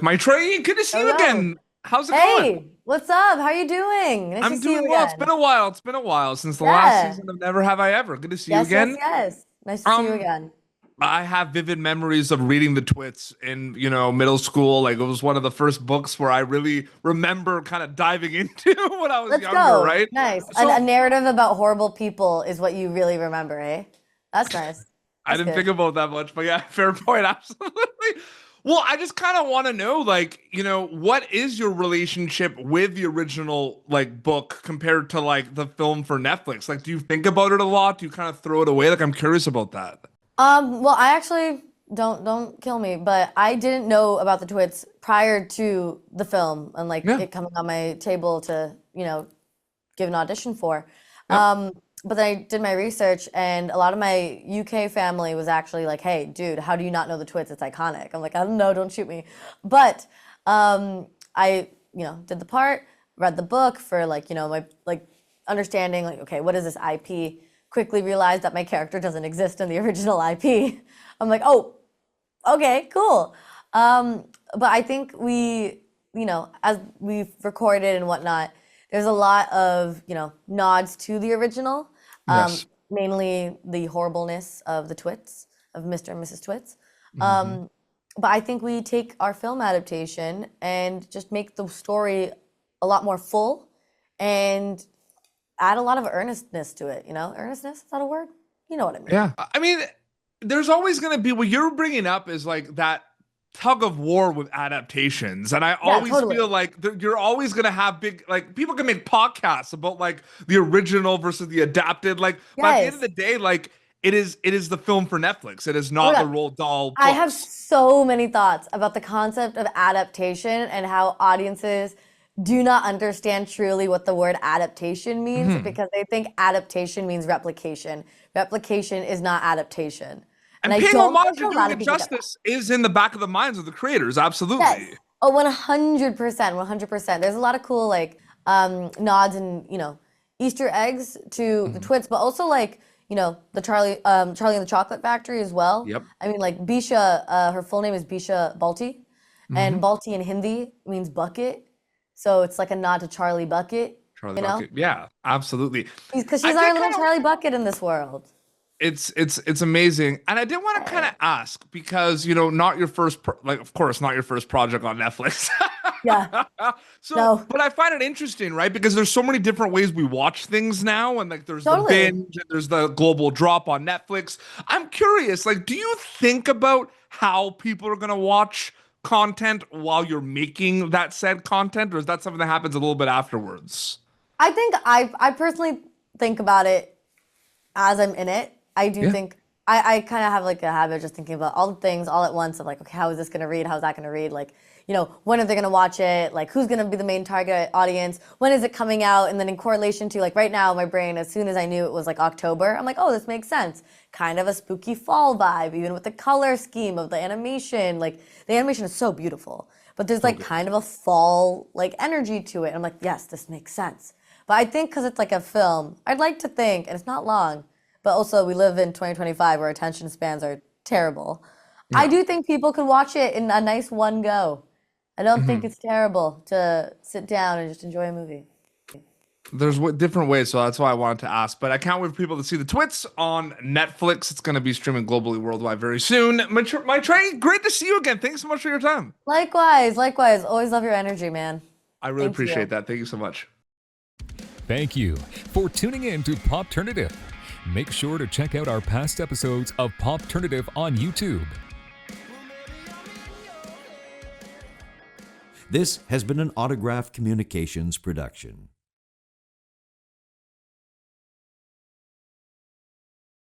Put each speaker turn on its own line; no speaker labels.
Maitreyi, good to see you
Hello.
again. How's it going?
Hey, what's up? How are you doing? Nice to
I'm
see you
doing well. It's
again.
been a while. It's been a while since the last
Yeah.
season of Never Have I Ever. Good to see you
Yes, yes,
again.
yes. Nice to see you
Um,
again.
I have vivid memories of reading the Twits in, middle school. Like it was one of the first books where I really remember kind of diving into when I was
Let's
younger,
go.
right?
Nice. A
So
narrative about horrible people is what you really remember, eh? That's nice.
I
That's
didn't think
good.
about that much, but yeah, fair point, absolutely. Well, I just kind of want to know, like, what is your relationship with the original like book compared to like the film for Netflix? Like, do you think about it a lot? Do you kind of throw it away? Like, I'm curious about that.
Well, I actually don't kill me, but I didn't know about the Twits prior to the film and like
Yeah.
it coming on my table to, give an audition for.
Yep.
Um, but then I did my research, and a lot of my UK family was actually like, "Hey, dude, how do you not know the Twits? It's iconic." I'm like, "I don't know, don't shoot me." But I, did the part, read the book for like, my like understanding, like, okay, what is this IP? Quickly realized that my character doesn't exist in the original IP. I'm like, oh, okay, cool. But I think as we've recorded and whatnot, there's a lot of, nods to the original,
Yes.
mainly the horribleness of the Twits, of Mr. and Mrs. Twits.
Hmm.
Um, but I think we take our film adaptation and just make the story a lot more full and add a lot of earnestness to it, Earnestness, is that a word? You know what I mean.
Yeah. I mean, there's always going to be what you're bringing up is like that tug of war with adaptations. And I
Yeah,
always feel
totally.
like you're always going to have big, like, people can make podcasts about like the original versus the adapted. Like, but at the end of
Yes.
the day, like, it is the film for Netflix. It is
Oh my
not the
God.
Roald Dahl
I have
books.
so many thoughts about the concept of adaptation and how audiences do not understand truly what the word adaptation means
Mhm.
because they think adaptation means replication. Replication is not adaptation. And
And
I
paying
don't
homage
think
and
a lot
doing
of
it
people get that.
justice is in the back of the minds of the creators.
Yes.
Absolutely.
Oh, 100%, 100%. There's a lot of cool like nods and, Easter eggs to the
Mhm.
Twits, but also like, the Charlie and the Chocolate Factory as well.
Yep.
I mean like Bisha, her full name is Bisha Balti, and
Hmm.
Balti in Hindi means bucket. So it's like a nod to Charlie Bucket,
Charlie
you know?
Bucket. Yeah, absolutely.
Because
I
she's our
did
little
kind of
Charlie Bucket in this world.
it's amazing, and I did want to kind
Hey.
of ask because not your first like, of course, not your first project on Netflix.
Yeah.
So,
No.
but I find it interesting, right? Because there's so many different ways we watch things now, and like there's the
Totally.
binge, and there's the global drop on Netflix. I'm curious, like, do you think about how people are gonna watch content while you're making that said content, or is that something that happens a little bit afterwards?
I think I personally think about it as I'm in it. I do
Yeah.
think I kind of have like a habit of just thinking about all the things all at once of like, okay, how is this gonna read? How's that gonna read? Like, when are they gonna watch it? Like, who's gonna be the main target audience? When is it coming out? And then in correlation to like right now, my brain, as soon as I knew it was like October, I'm like, oh, this makes sense. Kind of a spooky fall vibe, even with the color scheme of the animation. Like, the animation is so beautiful, but there's like
Totally.
kind of a fall like energy to it. I'm like, yes, this makes sense. But I think because it's like a film, I'd like to think, and it's not long, but also we live in 2025 where attention spans are terrible. I
Yeah.
do think people could watch it in a nice one go. I don't think
Mhm.
it's terrible to sit down and just enjoy a movie.
There's different ways, so that's why I wanted to ask. But I can't wait for people to see the Twits on Netflix. It's going to be streaming globally, worldwide very soon. My Trey, great to see you again. Thanks so much for your time.
Likewise, likewise. Always love your energy, man.
I really
Thank
appreciate
you.
that. Thank you so much.
Thank you for tuning in to Popternative. Make sure to check out our past episodes of Popternative on YouTube.
This has been an Autograph Communications production.